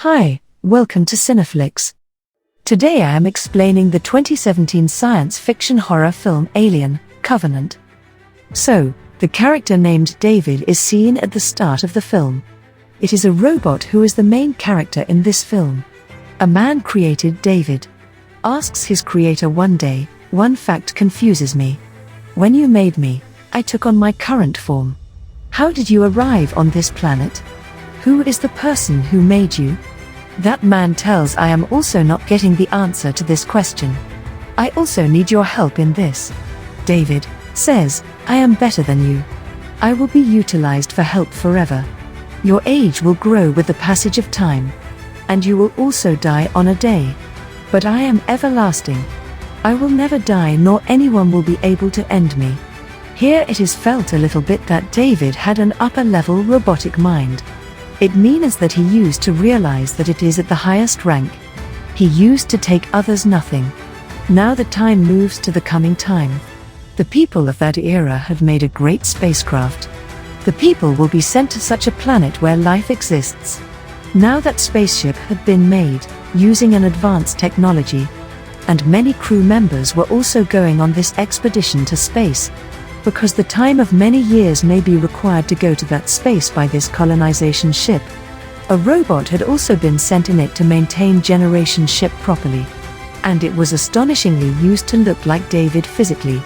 Hi, welcome to Cineflicks. Today I am explaining the 2017 science fiction horror film Alien, Covenant. So, the character named David is seen at the start of the film. It is a robot who is the main character in this film. A man created David. Asks his creator one day, "One fact confuses me. When you made me, I took on my current form. How did you arrive on this planet? Who is the person who made you?" That man tells, "I am also not getting the answer to this question. I also need your help in this." David says, "I am better than you. I will be utilized for help forever. Your age will grow with the passage of time. And you will also die on a day. But I am everlasting. I will never die, nor anyone will be able to end me." Here it is felt a little bit that David had an upper-level robotic mind. It means that he used to realize that it is at the highest rank. He used to take others nothing. Now the time moves to the coming time. The people of that era have made a great spacecraft. The people will be sent to such a planet where life exists. Now that spaceship had been made, using an advanced technology. And many crew members were also going on this expedition to space, because the time of many years may be required to go to that space by this colonization ship. A robot had also been sent in it to maintain generation ship properly. And it was astonishingly used to look like David physically.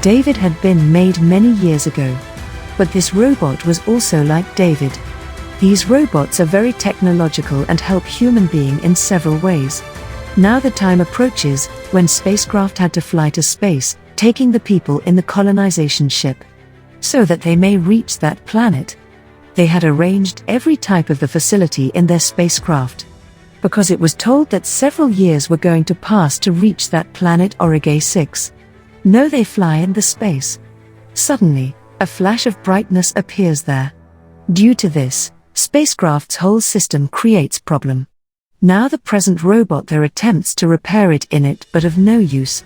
David had been made many years ago. But this robot was also like David. These robots are very technological and help human being in several ways. Now the time approaches when spacecraft had to fly to space, taking the people in the colonization ship, so that they may reach that planet. They had arranged every type of the facility in their spacecraft, because it was told that several years were going to pass to reach that planet Origay 6. No, they fly in the space. Suddenly, a flash of brightness appears there. Due to this, spacecraft's whole system creates problem. Now the present robot there attempts to repair it in it, but of no use.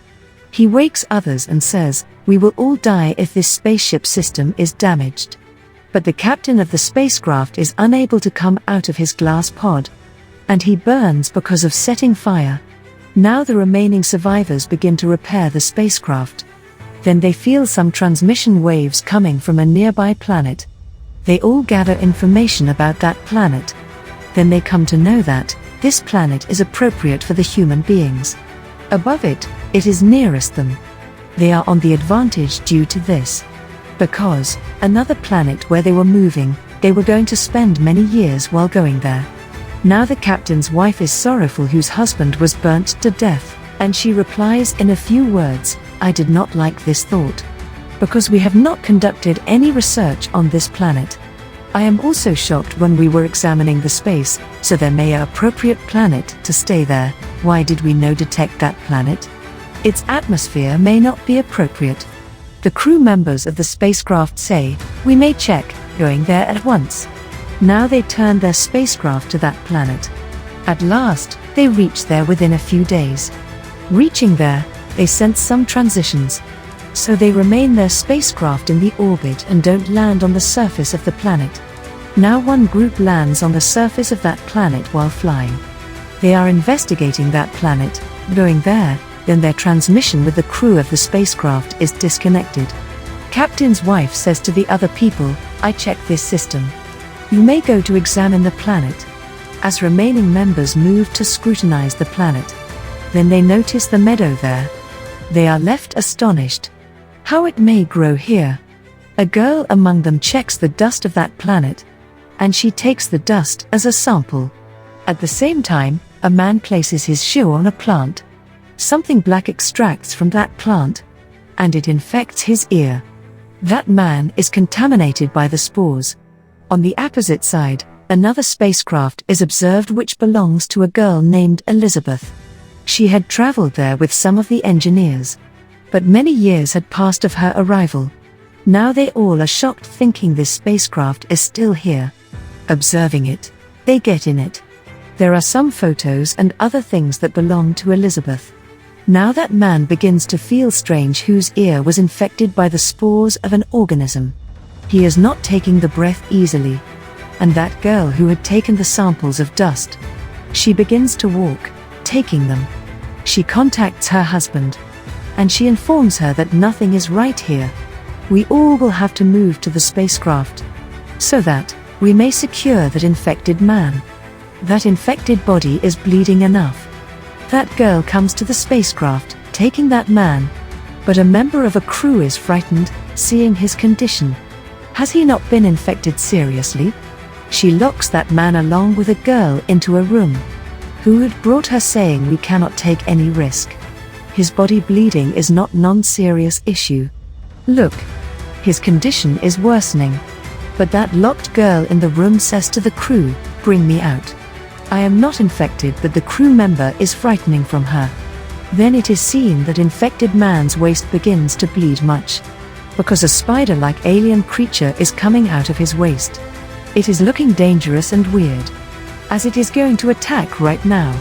He wakes others and says, "We will all die if this spaceship system is damaged." But the captain of the spacecraft is unable to come out of his glass pod. And he burns because of setting fire. Now the remaining survivors begin to repair the spacecraft. Then they feel some transmission waves coming from a nearby planet. They all gather information about that planet. Then they come to know that this planet is appropriate for the human beings. Above it, it is nearest them. They are on the advantage due to this. Because, another planet where they were moving, they were going to spend many years while going there. Now the captain's wife is sorrowful whose husband was burnt to death, and she replies in a few words, "I did not like this thought. Because we have not conducted any research on this planet. I am also shocked when we were examining the space, so there may an appropriate planet to stay there. Why did we no detect that planet? Its atmosphere may not be appropriate." The crew members of the spacecraft say, "We may check, going there at once." Now they turn their spacecraft to that planet. At last, they reach there within a few days. Reaching there, they sense some transitions. So they remain their spacecraft in the orbit and don't land on the surface of the planet. Now one group lands on the surface of that planet while flying. They are investigating that planet, going there, then their transmission with the crew of the spacecraft is disconnected. Captain's wife says to the other people, "I checked this system. You may go to examine the planet." As remaining members move to scrutinize the planet, then they notice the meadow there. They are left astonished. How it may grow here. A girl among them checks the dust of that planet, and she takes the dust as a sample. At the same time, a man places his shoe on a plant. Something black extracts from that plant, and it infects his ear. That man is contaminated by the spores. On the opposite side, another spacecraft is observed which belongs to a girl named Elizabeth. She had traveled there with some of the engineers. But many years had passed of her arrival. Now they all are shocked, thinking this spacecraft is still here. Observing it, they get in it. There are some photos and other things that belong to Elizabeth. Now that man begins to feel strange, whose ear was infected by the spores of an organism. He is not taking the breath easily. And that girl who had taken the samples of dust, She begins to walk, taking them. She contacts her husband, and she informs her that nothing is right here. We all will have to move to the spacecraft, so that we may secure that infected man. That infected body is bleeding enough. That girl comes to the spacecraft, taking that man, but a member of a crew is frightened, seeing his condition. Has he not been infected seriously? She locks that man along with a girl into a room, who had brought her, saying we cannot take any risk. His body bleeding is not non-serious issue. Look, his condition is worsening. But that locked girl in the room says to the crew, bring me out. I am not infected, but the crew member is frightening from her. Then it is seen that infected man's waist begins to bleed much, because a spider-like alien creature is coming out of his waist. It is looking dangerous and weird, as it is going to attack right now.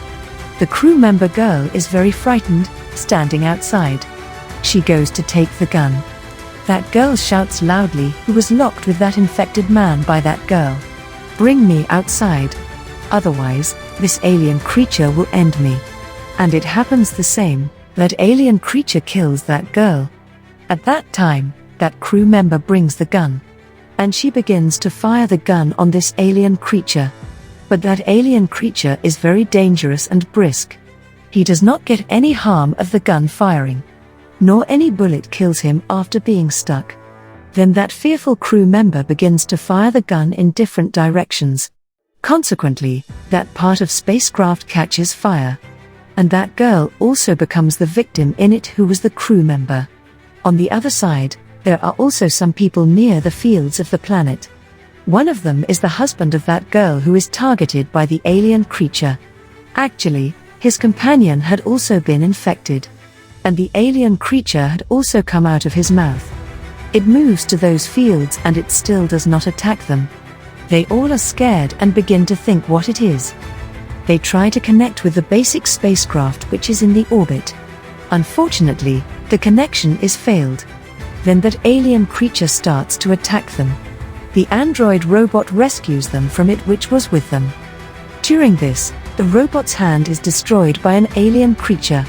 The crew member girl is very frightened, standing outside. She goes to take the gun. That girl shouts loudly, who was locked with that infected man by that girl. Bring me outside. Otherwise, this alien creature will end me. And it happens the same. That alien creature kills that girl. At that time, that crew member brings the gun, and she begins to fire the gun on this alien creature. But that alien creature is very dangerous and brisk. He does not get any harm of the gun firing, nor any bullet kills him after being stuck. Then that fearful crew member begins to fire the gun in different directions. Consequently, that part of spacecraft catches fire, and that girl also becomes the victim in it, who was the crew member. On the other side, there are also some people near the fields of the planet. One of them is the husband of that girl who is targeted by the alien creature. Actually, his companion had also been infected, and the alien creature had also come out of his mouth. It moves to those fields and it still does not attack them. They all are scared and begin to think what it is. They try to connect with the basic spacecraft which is in the orbit. Unfortunately, the connection is failed. Then that alien creature starts to attack them. The android robot rescues them from it which was with them. During this, the robot's hand is destroyed by an alien creature.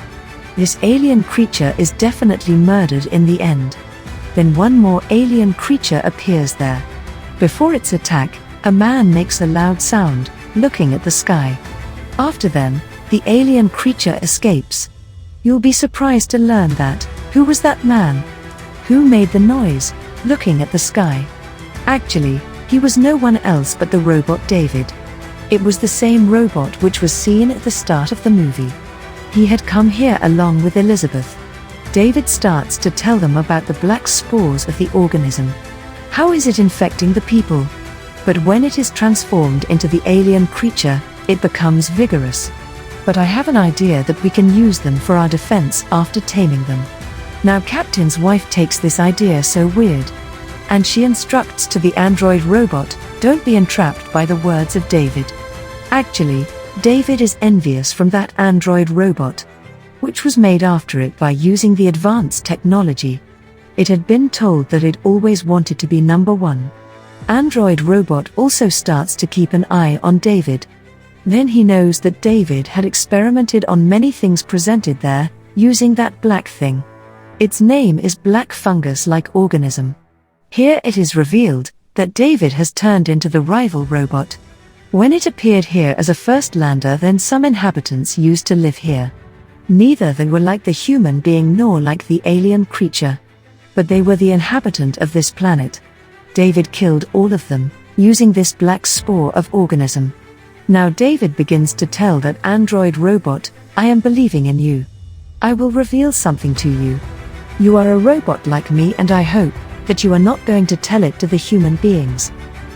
This alien creature is definitely murdered in the end. Then one more alien creature appears there. Before its attack, a man makes a loud sound, looking at the sky. After then, the alien creature escapes. You'll be surprised to learn that, who was that man? Who made the noise, looking at the sky? Actually, he was no one else but the robot David. It was the same robot which was seen at the start of the movie. He had come here along with Elizabeth. David starts to tell them about the black spores of the organism. How is it infecting the people? But when it is transformed into the alien creature, it becomes vigorous. But I have an idea that we can use them for our defense after taming them. Now Captain's wife takes this idea so weird, and she instructs to the android robot, don't be entrapped by the words of David. Actually, David is envious from that android robot, which was made after it by using the advanced technology. It had been told that it always wanted to be number one. Android robot also starts to keep an eye on David. Then he knows that David had experimented on many things presented there, using that black thing. Its name is black fungus-like organism. Here it is revealed that David has turned into the rival robot. When it appeared here as a first lander, then some inhabitants used to live here. Neither they were like the human being nor like the alien creature, but they were the inhabitant of this planet. David killed all of them, using this black spore of organism. Now David begins to tell that android robot, I am believing in you. I will reveal something to you. You are a robot like me, and I hope that you are not going to tell it to the human beings.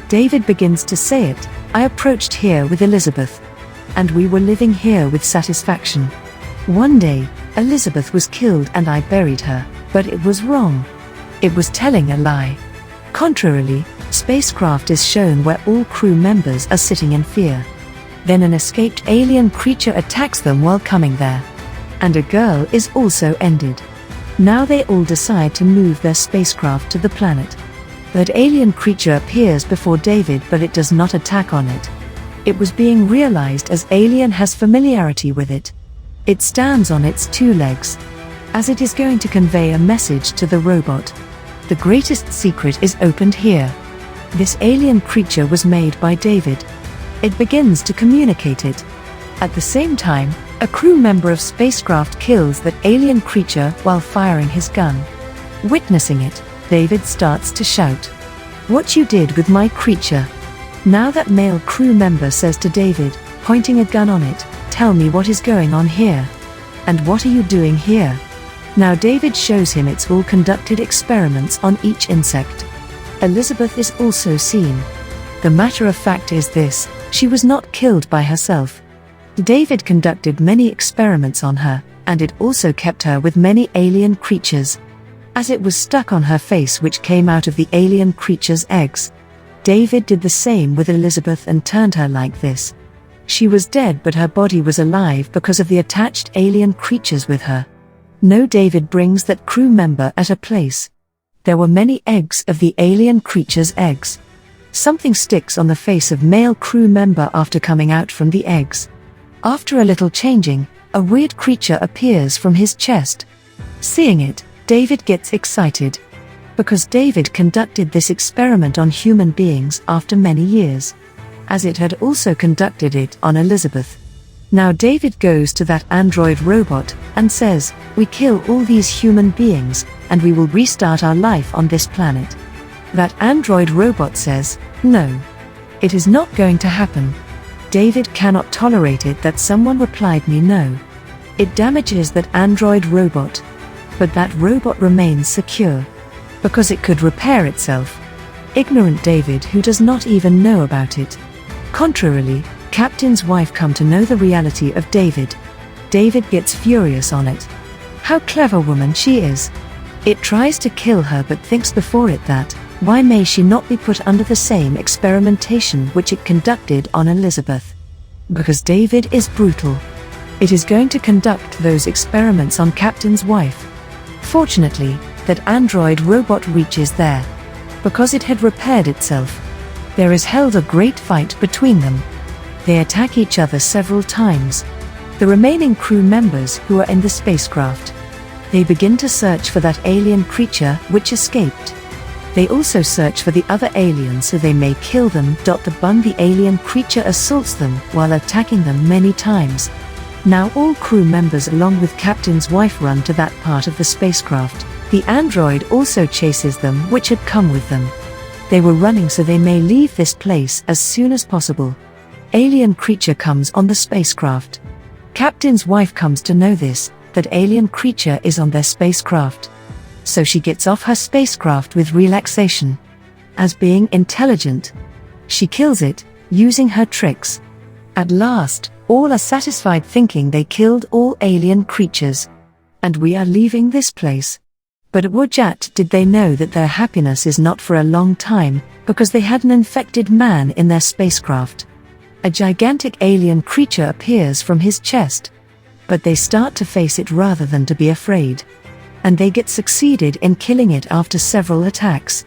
David begins to say it. I approached here with Elizabeth, and we were living here with satisfaction. One day, Elizabeth was killed and I buried her, but it was wrong. It was telling a lie. Contrarily, spacecraft is shown where all crew members are sitting in fear. Then an escaped alien creature attacks them while coming there. And a girl is also ended. Now they all decide to move their spacecraft to the planet. That alien creature appears before David, but it does not attack on it. It was being realized as Alien has familiarity with it. It stands on its 2 legs, as it is going to convey a message to the robot. The greatest secret is opened here. This alien creature was made by David. It begins to communicate it. At the same time, a crew member of spacecraft kills that alien creature while firing his gun. Witnessing it, David starts to shout, "What you did with my creature?" Now that male crew member says to David, pointing a gun on it, "Tell me what is going on here. And what are you doing here?" Now David shows him it's all conducted experiments on each insect. Elizabeth is also seen. The matter of fact is this, she was not killed by herself. David conducted many experiments on her, and it also kept her with many alien creatures, as it was stuck on her face which came out of the alien creature's eggs. David did the same with Elizabeth and turned her like this. She was dead but her body was alive because of the attached alien creatures with her. No, David brings that crew member at a place. There were many eggs of the alien creature's eggs. Something sticks on the face of male crew member after coming out from the eggs. After a little changing, a weird creature appears from his chest. Seeing it, David gets excited. Because David conducted this experiment on human beings after many years, as it had also conducted it on Elizabeth. Now David goes to that android robot and says, "We kill all these human beings, and we will restart our life on this planet." That android robot says, "No. It is not going to happen. David cannot tolerate it that someone replied me no." It damages that android robot. But that robot remains secure, because it could repair itself. Ignorant David who does not even know about it. Contrarily, Captain's wife come to know the reality of David. David gets furious on it. How clever woman she is. It tries to kill her but thinks before it that, why may she not be put under the same experimentation which it conducted on Elizabeth? Because David is brutal. It is going to conduct those experiments on Captain's wife. Fortunately, that android robot reaches there. Because it had repaired itself. There is held a great fight between them. They attack each other several times. The remaining crew members who are in the spacecraft. They begin to search for that alien creature which escaped. They also search for the other aliens so they may kill them. The alien creature assaults them while attacking them many times. Now all crew members along with Captain's wife run to that part of the spacecraft. The android also chases them which had come with them. They were running so they may leave this place as soon as possible. Alien creature comes on the spacecraft. Captain's wife comes to know this, that alien creature is on their spacecraft. So she gets off her spacecraft with relaxation. As being intelligent, she kills it, using her tricks. At last, all are satisfied thinking they killed all alien creatures. And we are leaving this place. But Wajat did they know that their happiness is not for a long time, because they had an infected man in their spacecraft. A gigantic alien creature appears from his chest. But they start to face it rather than to be afraid. And they get succeeded in killing it after several attacks.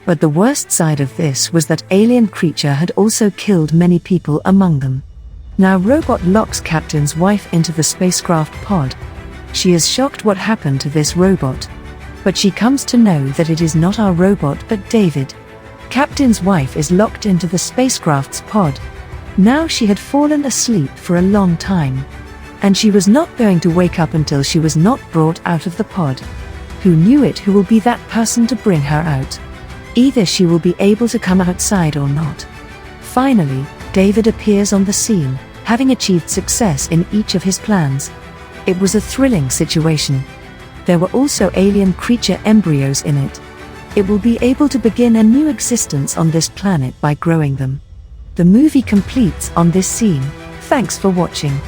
But the worst side of this was that alien creature had also killed many people among them. Now robot locks Captain's wife into the spacecraft pod. She is shocked what happened to this robot. But she comes to know that it is not our robot but David. Captain's wife is locked into the spacecraft's pod. Now she had fallen asleep for a long time. And she was not going to wake up until she was not brought out of the pod. Who knew it? Who will be that person to bring her out? Either she will be able to come outside or not. Finally, David appears on the scene, having achieved success in each of his plans. It was a thrilling situation. There were also alien creature embryos in it. It will be able to begin a new existence on this planet by growing them. The movie completes on this scene. Thanks for watching.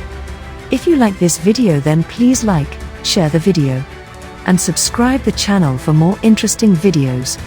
If you like this video then please like, share the video, and subscribe the channel for more interesting videos.